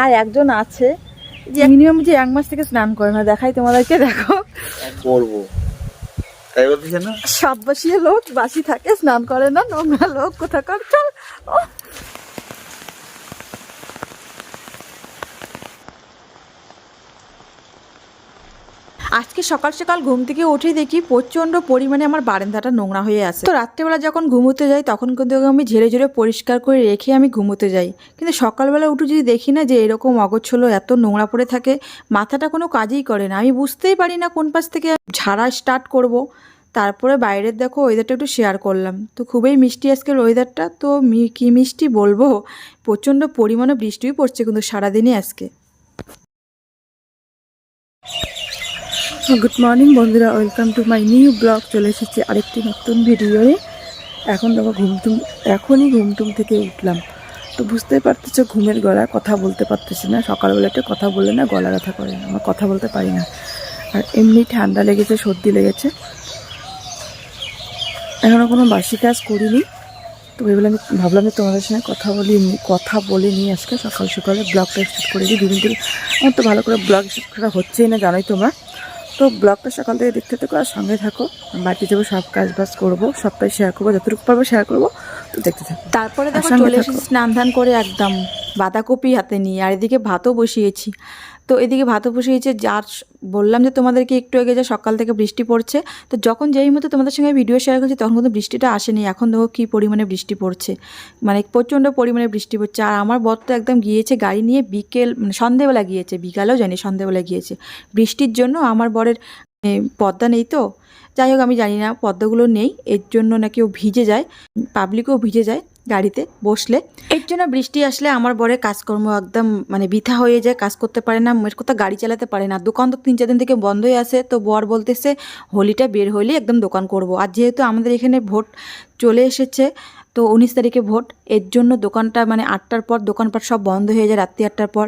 আর একজন আছে যে মিনিমাম যে 1 মাস থেকে স্নান করে না, দেখাই তোমাদেরকে, দেখো করবো তাই বলতেছে না, সব বাসিয়ে লোক বাসি থাকে, স্নান করে না, নোংরা লোক কোথাকার। চল আজকে সকাল সকাল ঘুম থেকে উঠে দেখি প্রচণ্ড পরিমাণে আমার বারান্দাটা নোংরা হয়ে আছে। তো রাত্রেবেলা যখন ঘুমোতে যাই তখন কিন্তু আমি ঝেড়ে ঝেড়ে পরিষ্কার করে রেখে আমি ঘুমোতে যাই, কিন্তু সকালবেলা উঠে যদি দেখি না যে এরকম অগোছলো এত নোংরা পড়ে থাকে, মাথাটা কোনো কাজই করে না। আমি বুঝতেই পারি না কোন পাশ থেকে ঝাড়া স্টার্ট করব। তারপরে বাইরের দেখো ওয়েদারটা একটু শেয়ার করলাম, তো খুবই মিষ্টি আজকের ওয়েদারটা। তো কি মিষ্টি বলবো, প্রচণ্ড পরিমাণে বৃষ্টিও পড়ছে কিন্তু সারাদিনই আজকে। গুড মর্নিং বন্ধুরা, welcome to my new blog. চলে এসেছি আরেকটি নতুন ভিডিওয়ে। এখন দেখো এখনই ঘুমটুম থেকে উঠলাম, তো বুঝতেই পারতেছো ঘুমের গলা, কথা বলতে পারতেছি না। সকালবেলা একটা কথা বললে না গলা ব্যথা করে, আমার কথা বলতে পারি না। আর এমনি ঠান্ডা লেগেছে, সর্দি লেগেছে। এখনও কোনো বাসি কাজ করিনি, তো এগুলো আমি ভাবলাম যে তোমাদের সঙ্গে কথা বলে নিয়ে আজকে সকাল সকালে ব্লগটা স্টার্ট করে দিই। দুদিন থেকে আমার তো ভালো করে ব্লগ স্টার্ট করা হচ্ছেই না, জানোই তোমরা। তো ব্লগটা সকাল থেকে দেখতে থাকো আর সঙ্গে থাকো। বাড়িতে যাবো, সব কাজ বাজ করবো, সবটাই শেয়ার করবো, যতটুকু পারবো শেয়ার করবো, তো দেখতে থাকো। তারপরে দেখো চলে এসেছি স্নান ধান করে একদম বাঁধাকপি হাতে নিয়ে, আর এদিকে ভাতও বসিয়েছি। তো এদিকে ভাতও বসিয়েছে, যার বললাম যে তোমাদেরকে একটু আগে যে সকাল থেকে বৃষ্টি পড়ছে, তো যখন যেই মতো তোমাদের সঙ্গে ভিডিও শেয়ার করছি তখন কিন্তু বৃষ্টিটা আসেনি। এখন দেখো কী পরিমাণে বৃষ্টি পড়ছে, মানে প্রচণ্ড পরিমাণে বৃষ্টি পড়ছে। আর আমার বর তো একদম গিয়েছে গাড়ি নিয়ে, মানে সন্ধেবেলা গিয়েছে, বিকালেও জানি সন্ধেবেলা গিয়েছে। বৃষ্টির জন্য আমার বরের পর্দা নেই, তো যাই হোক আমি জানি না পর্দাগুলো নেই, এর জন্য নাকি ও ভিজে যায়, পাবলিকও ভিজে যায় গাড়িতে বসলে। এর জন্য বৃষ্টি আসলে আমার বরের কাজকর্ম একদম মানে বৃথা হয়ে যায়, কাজ করতে পারে না, কোথাও গাড়ি চালাতে পারে না। দোকান তো 3-4 দিন থেকে বন্ধই আছে। তো বর বলতেছে হোলিটা বের হলে একদম দোকান করব। আর যেহেতু আমাদের এখানে ভোট চলে এসেছে, তো 19 তারিখে ভোট, এর জন্য দোকানটা মানে 8টার পর দোকানপাট সব বন্ধ হয়ে যায়, রাত্রি 8টার পর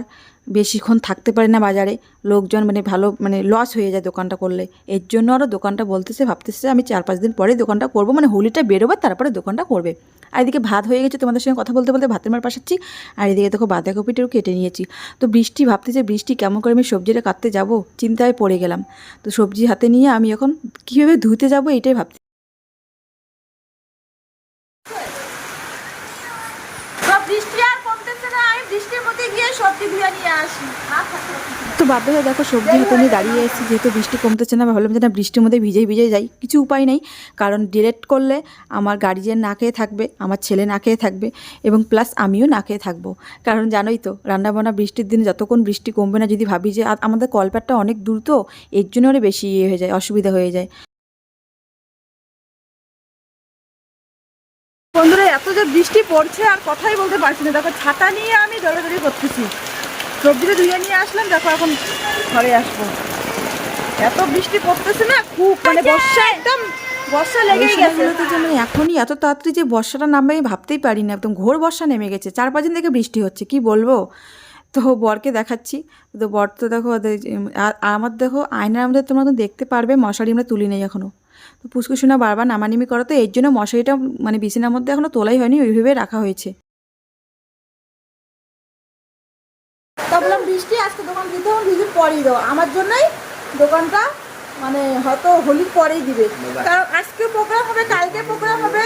বেশিক্ষণ থাকতে পারে না বাজারে লোকজন, মানে ভালো মানে লস হয়ে যায় দোকানটা করলে। এর জন্য আরও দোকানটা ভাবতেছে আমি 4-5 দিন পরে দোকানটা করব, মানে হোলিটা বেরোবে তারপরে দোকানটা করবে। আর এদিকে ভাত হয়ে গেছে, তোমাদের সঙ্গে কথা বলতে বলতে ভাতের মার পাশাচ্ছি। আর এদিকে দেখো বাঁধাকপিটাও কেটে নিয়েছি। তো ভাবতেছে বৃষ্টি কেমন করে আমি সবজিটা কাটতে যাব, চিন্তায় পড়ে গেলাম। তো সবজি হাতে নিয়ে আমি এখন কীভাবে ধুতে যাব এটাই ভাবছি। বৃষ্টি আর কমতেছে না, আমি বৃষ্টির মধ্যে গিয়ে সবজি ধুয়ে নিয়ে আসি। তো বাধ্য হয়ে দেখো সবজি হাতে নিয়ে দাঁড়িয়ে এসেছি, যেহেতু বৃষ্টি কমতেছে না, ভাবলাম যে না বৃষ্টির মধ্যে ভিজে যাই, কিছু উপায় নেই। কারণ ডিলেট করলে আমার গার্জিয়ান না খেয়ে থাকবে, আমার ছেলে না খেয়ে থাকবে, এবং প্লাস আমিও না খেয়ে থাকবো। কারণ জানোই তো রান্নাবান্না বৃষ্টির দিনে যতক্ষণ বৃষ্টি কমবে না, যদি ভাবি যে আমাদের কলপাটটা অনেক দূর, তো এর জন্য আরও বেশি হয়ে যায়, অসুবিধা হয়ে যায়। বন্ধুরা এত যে বৃষ্টি পড়ছে আর কথাই বলতে পারছি না, দেখো ছাতা নিয়ে আমি দৌড়াদৌড়ি করতেছি। সবজিটা ধুয়ে নিয়ে আসলাম, দেখো এখন ঘরে আসবো। এত বৃষ্টি পড়তেছে না, খুব মানে বর্ষা, একদম বর্ষা লেগেই গেছে। মানে এখনই এত তাড়াতাড়ি যে বর্ষাটা নামবে আমি ভাবতেই পারি না, একদম ঘোর বর্ষা নেমে গেছে। 4-5 দিন থেকে বৃষ্টি হচ্ছে, কি বলবো। তো বরকে দেখাচ্ছি, তো বর তো দেখো আমার দেখো আয়নার মধ্যে তোমরা তো দেখতে পারবে মশারি আমরা তুলি নেই এখনও। তো পুষ্কুসোনা বারবার নামানিমি করো, তো এর জন্য মশারিটা মানে বিছানার মধ্যে এখনও তোলাই হয়নি, ওইভাবে রাখা হয়েছে। তা বললাম বৃষ্টি আজকে দোকান দিতে হবে, ভিজিট পরেই দাও আমার জন্যই দোকানটা, মানে হয়তো হোলির পরেই দিবে। কারণ আজকে প্রোগ্রাম হবে, কালকে প্রোগ্রাম হবে,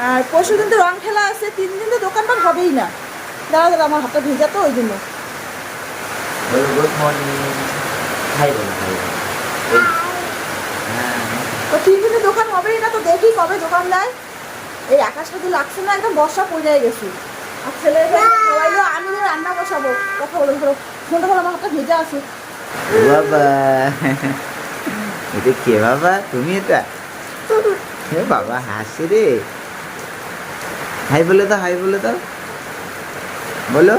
আর পরশু দিন তো রং খেলা আছে, 3 দিন তো দোকানটা হবেই না। দাঁড়া আমার হাতটা ভেজা, তো ওই জন্য। তো 3 দিনে দোকান হবেই না, তো দেখি কবে দোকান দেয়। এই আকাশটা তো লাগছে না, একদম বর্ষা পড়ে গেছে। আর ছেলে খাওয়াইলো, আমি রান্না বসাবো, কথা বলে ধরো ফোনটা ধরো, আমার হাতটা ভেজা আছে। বাবা এটা কে বাবা, তুমি এটা? বাবা হাসি রে, হাই বলে দাও, হাই বলে দাও, বলো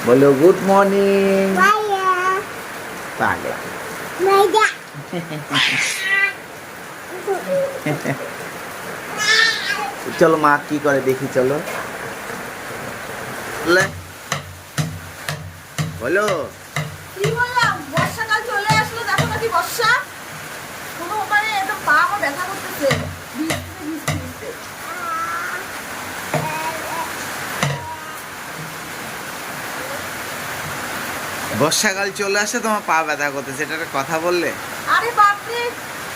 বলো গুড মর্নিং। পাগলা চলো মা কি করে দেখি, চলো বলো। কি বললাম, বর্ষাকাল চলে আসলো, দেখো নাকি বর্ষা, কোনো মানে এটা পা আমার ব্যথা করতেছে ভিজতে ভিজতে। বর্ষাকাল চলে আসে তোমার পা ব্যথা করতেছে, এটা একটা কথা বললে? আরে বাপরে,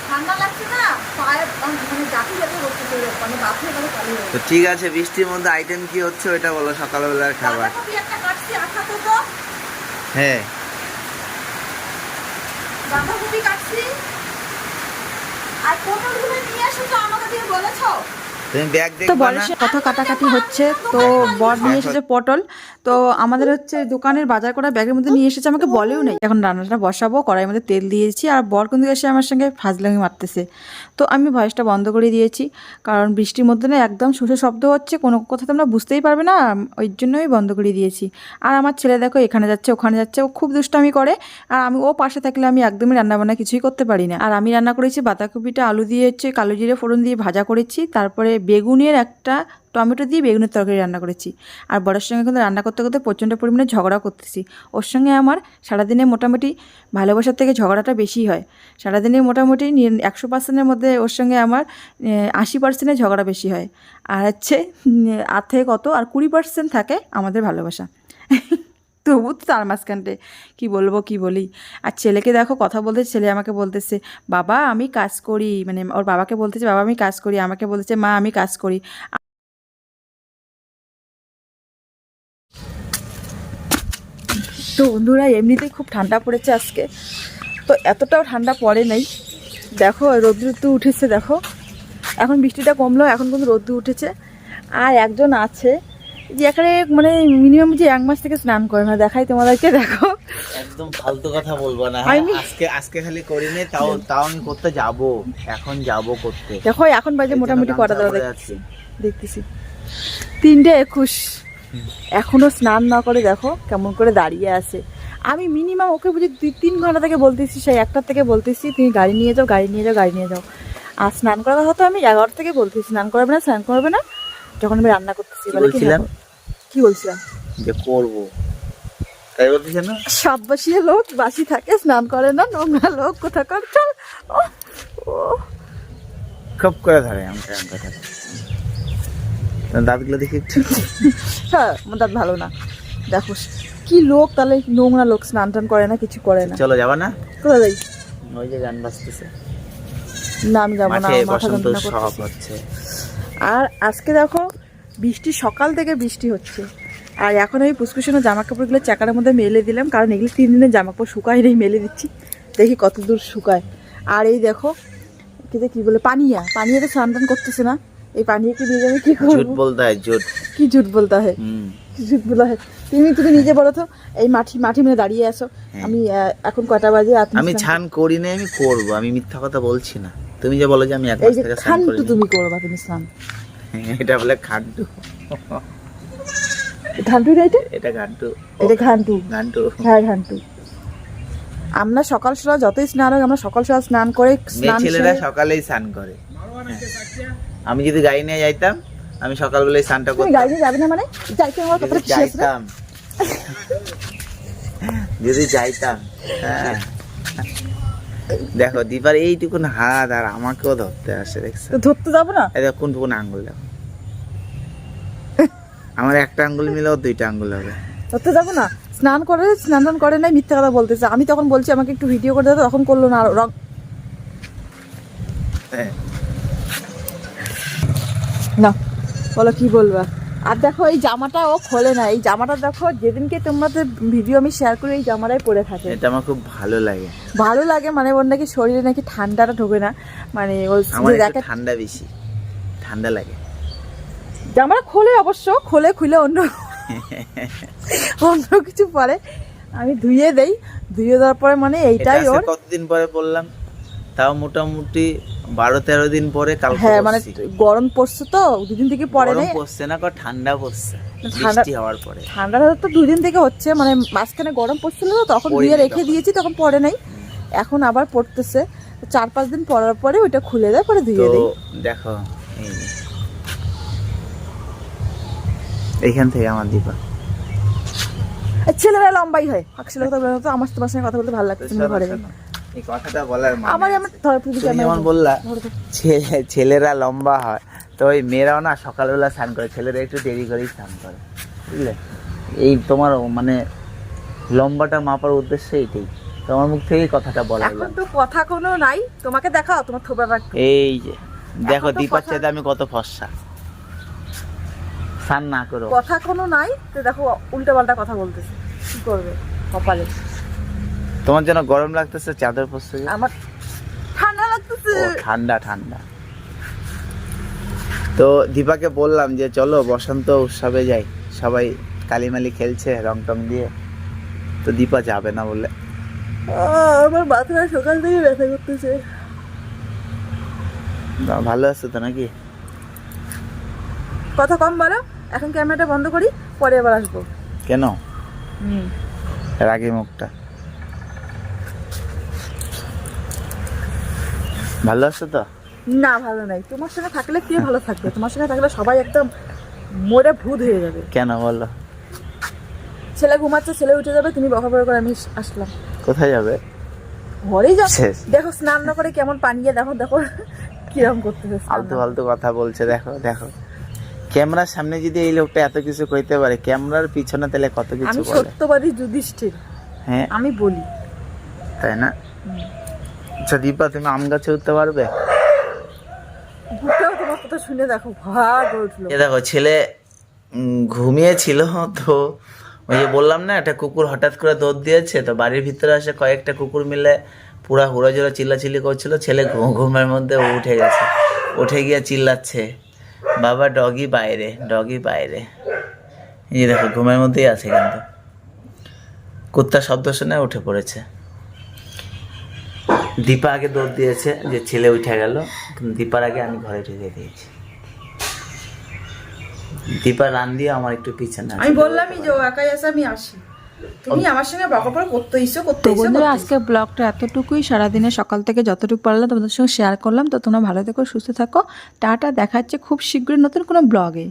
ঠান্ডা লাগছে না, পায়ে মানে জাতি ব্যথা করতেছে, মানে বাথরুমে গেলে চালু হয়ে তো ঠিক আছে, বৃষ্টির মধ্যে আইটেম কি হচ্ছে ওইটা বলো, সকালবেলার খাবার। বাঁধাকপি একটা কাটছি, আঠা তো হ্যাঁ, বাঁধাকপি কাটছি। আর পটলগুলো নিয়ে এসো তো, আমাকে দিয়ে বলেছো। তুমি ব্যাগ তো দেখবা না? বয়সে কথা কাটাকাটি হচ্ছে, তো বর নিয়ে এসেছে পটল। তো আমাদের হচ্ছে দোকানের বাজার করা ব্যাগের মধ্যে নিয়ে এসেছে, আমাকে বলেও নেই। এখন রান্নাটা বসাবো, কড়াইয়ের মধ্যে তেল দিয়েছি, আর বর কিন্তু এসে আমার সঙ্গে ফাজলামি মারতেছে। তো আমি ভয়েসটা বন্ধ করে দিয়েছি, কারণ বৃষ্টির মধ্যে না একদম শুষে শব্দ হচ্ছে, কোনো কথা তোমরা বুঝতেই পারবে না, ওই জন্যই বন্ধ করে দিয়েছি। আর আমার ছেলে দেখো এখানে যাচ্ছে ওখানে যাচ্ছে, ও খুব দুষ্টামি করে। আর আমি ও পাশে থাকলে আমি একদমই রান্নাবান্না কিছুই করতে পারি না। আর আমি রান্না করেছি বাঁধাকপিটা আলু দিয়ে হচ্ছে কালো জিরে ফোড়ন দিয়ে ভাজা করেছি, তারপরে বেগুনের একটা টমেটো দিয়ে বেগুনের তরকারি রান্না করেছি। আর বরের সঙ্গে কিন্তু রান্না করতে করতে প্রচণ্ড পরিমাণে ঝগড়া করতেছি। ওর সঙ্গে আমার সারাদিনে মোটামুটি ভালোবাসার থেকে ঝগড়াটা বেশি হয়। সারাদিনে মোটামুটি 100%-এর মধ্যে ওর সঙ্গে আমার 80%-এর ঝগড়া বেশি হয়। আর হচ্ছে আর থেকে কত আর 20% থাকে আমাদের ভালোবাসা। তবু তো তার মাঝখানটায় কী বলবো কী বলি। আর ছেলেকে দেখো কথা বলতে, ছেলে আমাকে বলতেছে বাবা আমি কাজ করি, মানে ওর বাবাকে বলতেছে বাবা আমি কাজ করি, আমাকে বলতেছে মা আমি কাজ করি। তো বন্ধুরা এমনিতেই খুব ঠান্ডা পড়েছে আজকে, তো এতটাও ঠান্ডা পড়ে নাই। দেখো রোদ্দুর তো উঠেছে, দেখো এখন বৃষ্টিটা কমলো, এখন কিন্তু রোদ্দুর উঠেছে। আর একজন আছে যে এখানে মানে মিনিমাম যে 1 মাস থেকে স্নান করে না, দেখাই তোমাদেরকে, দেখো একদম ফালতু কথা বলবো না। আজকে খালি করিনি, তাও আমি করতে যাব, এখন যাব করতে। দেখো এখন বাজে মোটামুটি কটা দাঁড়া দেখতেছি 3:21, এখনো স্নান না করে দেখো কেমন করে দাঁড়িয়ে আছে। আমি মিনিমাম ওকে বুঝি 2-3 ঘন্টা থেকে বলতেছি, সেই 1টার থেকে বলতেছি তুমি গাড়ি নিয়ে যাও গাড়ি নিয়ে যাও গাড়ি নিয়ে যাও। আর স্নান করার কথা তো আমি 11 থেকে বলতেছি স্নান করবে না স্নান করবে না, যখন আমি রান্না করতেছি। কি বলছিলাম যে করবো, তাই বলতেছে না? সাতবাসিয়া লোক বাসি থাকে, স্নান করে না, নোংরা লোক কোথাকার। চল ও খুব করে ধরে আমাকে কথা, দাঁতগুলো দেখি একটু। হ্যাঁ আমার দাঁত ভালো না, দেখো কি লোক, তাহলে নোংরা লোক, স্নান টান করে না কিছু করে না। চলো যাবা না? কোথায় যাই? ওই যে গান বাজতেছে না আমি যাবো না, মাথা বসন্ত যন্ত্রণা সব করতেছে। হচ্ছে। আর আজকে দেখো বৃষ্টি, সকাল থেকে বৃষ্টি হচ্ছে। আর এখন আমি পুষ্কুশনো জামা কাপড়গুলো চাকার মধ্যে মেলে দিলাম, কারণ এগুলো 3 দিনের জামা কাপড় শুকায় নেই, মেলে দিচ্ছি, দেখি কত দূর শুকায়। আর এই দেখো কি বলে পানিয়া তো স্নান টান করতেছে না, এই পানিয়াকে নিয়ে যাবে কি করবো? ঝুট বলতে হয়, ঝুট। কি ঝুট বলতে হয়? কি ঝুট বলা হয়? তুমি নিজে বলো তো, এই মাটি মানে দাঁড়িয়ে আছো, আমি এখন কটা বাজে? আমি স্নান করি না, আমি করবো, আমি মিথ্যা কথা বলছি না। তুমি যে বলো যে আমি 1 মাস থেকে স্নান করি না, তুমি করবা, তুমি স্নান। এটা বলে খান্টু। ঘান্টু না এটা? এটা ঘান্টু, এটা ঘান্টু। ঘান্টু, হ্যাঁ ঘান্টু। আমরা সকাল সকাল যতই স্নান হোক, আমরা সকাল সকাল স্নান করে ছেলেরা সকালেই স্নান করে। আমি যদি গাড়ি নিয়ে যাইতাম, আমি সকালবেলায় স্নানটা করতাম। তুমি গাড়ি নিয়ে যাবে না মানে? যাইতে আমার কতটা খুশি আছে না? যদি যাইতাম, হ্যাঁ। দেখো দীপার এইটুকুন হাত, আর আমাকেও ধরতে আসে, দেখছো? তো ধরতে যাবো না? এই দেখো কোন আঙ্গুল, দেখো আমার একটা আঙ্গুল মিলেও 2টা আঙ্গুল হবে। ধরতে যাবো না? স্নান টান করে নাই, মিথ্যা কথা বলতেছে। আমি তখন বলছি আমাকে একটু ভিডিও করে দাও, তখন করলো না। রং না, বলো কি বলবা? আর দেখো এই জামাটা ও খোলে না, এই জামাটা দেখো যেদিনকে তোমাদের ভিডিও আমি শেয়ার করি এই জামাটাই পরে থাকে। এটা আমার খুব ভালো লাগে। ভালো লাগে মানে ওর নাকি শরীরে নাকি ঠান্ডাটা ঢোকে না, মানে ওর ঠান্ডা বেশি, ঠান্ডা লাগে। জামাটা খোলে অবশ্য, খুলে অন্য কিছু পরে, আমি ধুয়ে দেওয়ার পরে মানে এইটাই ওর। কতদিন পরে বললাম, তাও মোটামুটি 12-13 দিন পরে। হ্যাঁ মানে গরম পড়ছে তো 2 দিন থেকে পরে নেই, পড়ছে না, ঠান্ডা পড়ছে বৃষ্টি হওয়ার পরে। ঠান্ডাটা তো 2 দিন থেকে হচ্ছে, মানে মাঝখানে গরম পড়ছিল তো, তখন ধুয়ে রেখে দিয়েছি, তখন পরে নাই, এখন আবার পড়তেছে। 4-5 দিন পরার পরে ওইটা খুলে দেয়, পরে ধুয়ে দেয়। দেখো এইখান থেকে আমার দীপা, ছেলেরা লম্বাই হয়। ছেলেরা তো আমার তোমার সঙ্গে কথা বলতে ভালো লাগছে না, ঘরে এই কথাটা বলার মানে আমার যেমন বললা ছেলেরা লম্বা হয়, তো ওই মেয়েরাও না সকালবেলা স্নান করে, ছেলেরা একটু দেরি করেই স্নান করে, বুঝলে? এই তোমার মানে লম্বাটা মাপার উদ্দেশ্য এইটাই, তোমার মুখ থেকেই কথাটা বলা এখন হলো। তো কথা কোনো নাই, তোমাকে দেখাও তোমার থোপা রাখ। এই যে দেখো এখন তো দীপার কথা- চাইতে আমি কত ফর্সা। স্নান না করো। কথা কোনো নাই তো দেখো উল্টা পাল্টা কথা বলতেছে, কি করবে কপালে। তোমার যেন গরম লাগতেছে, চাদর পরছে যে? আমার ঠান্ডা লাগতেছে। ও ঠান্ডা ঠান্ডা। তো দীপাকে বললাম যে চলো বসন্ত উৎসবে যাই, সবাই কালিমালি খেলছে রং টং দিয়ে, তো দীপা যাবে না বলে। আমার মাথাটা সকাল থেকে ব্যথা করতেছে। ভালো আছো তো নাকি? কথা কম বলো, এখন ক্যামেরাটা বন্ধ করি, পরে আবার আসবো। কেন রাগি মুখটা? ভালো আছো তো? না ভালো নাই, তোমার সঙ্গে থাকলে কে ভালো থাকবে? তোমার সঙ্গে থাকলে সবাই একদম মরে ভূত হয়ে যাবে। কেন বলো? ছেলে ঘুমাচ্ছে, ছেলে উঠে যাবে, তুমি বকাবকা করে আমি আসলাম। কোথায় যাবে? ঘরেই যাও। শেষ। দেখো স্নান না করে কেমন পানিয়ে, দেখো দেখো কিরম করতেছে স্নান আলতু না। ফালতু কথা বলছে, দেখো দেখো। ক্যামেরার সামনে যদি এই লোকটা এত কিছু কইতে পারে, ক্যামেরার পিছনে তাহলে কত কিছু আমি বলে। সত্যবাদী যুধিষ্ঠির, হ্যাঁ আমি বলি। তাই না? আচ্ছা দীপা, তুমি আম গাছে উঠতে পারবে? ভুট্টাও তোমার কথা শুনে দেখো ভাগ উঠলো। এ দেখো ছেলে ঘুমিয়েছিল, তো ওই যে বললাম না একটা কুকুর হঠাৎ করে দৌড় দিয়েছে, তো বাড়ির ভিতরে আসে কয়েকটা কুকুর মিলে পুরা হুড়োজোড়া চিল্লাচিল্লি করছিল। ছেলে ঘুমের মধ্যে উঠে গেছে, উঠে গিয়ে চিল্লাচ্ছে বাবা ডগি বাইরে, ডগি বাইরে। এই দেখো ঘুমের মধ্যেই আছে, কিন্তু কুত্তার শব্দ শুনে উঠে পড়েছে। দীপা আগে দৌড় দিয়েছে যে ছেলে উঠে গেল, কিন্তু দীপার আগে আমি ঘরে ঢুকে দিয়েছি। দীপা রান দিয়ে আমার একটু পিছনে আছে। আমি বললামই যে ও একাই আছে, আমি আসি, তুমি আমার সঙ্গে বকাবকা করতে ইচ্ছো করতে তো ইচ্ছো বন্ধুরা করতে আজকে ব্লগটা এতটুকুই, সারাদিনে সকাল থেকে যতটুকু পারলাম তোমাদের সঙ্গে শেয়ার করলাম। তো তোমরা ভালো থেকো, সুস্থ থাকো, টাটা, দেখা হচ্ছে খুব শীঘ্রই নতুন কোনো ব্লগে।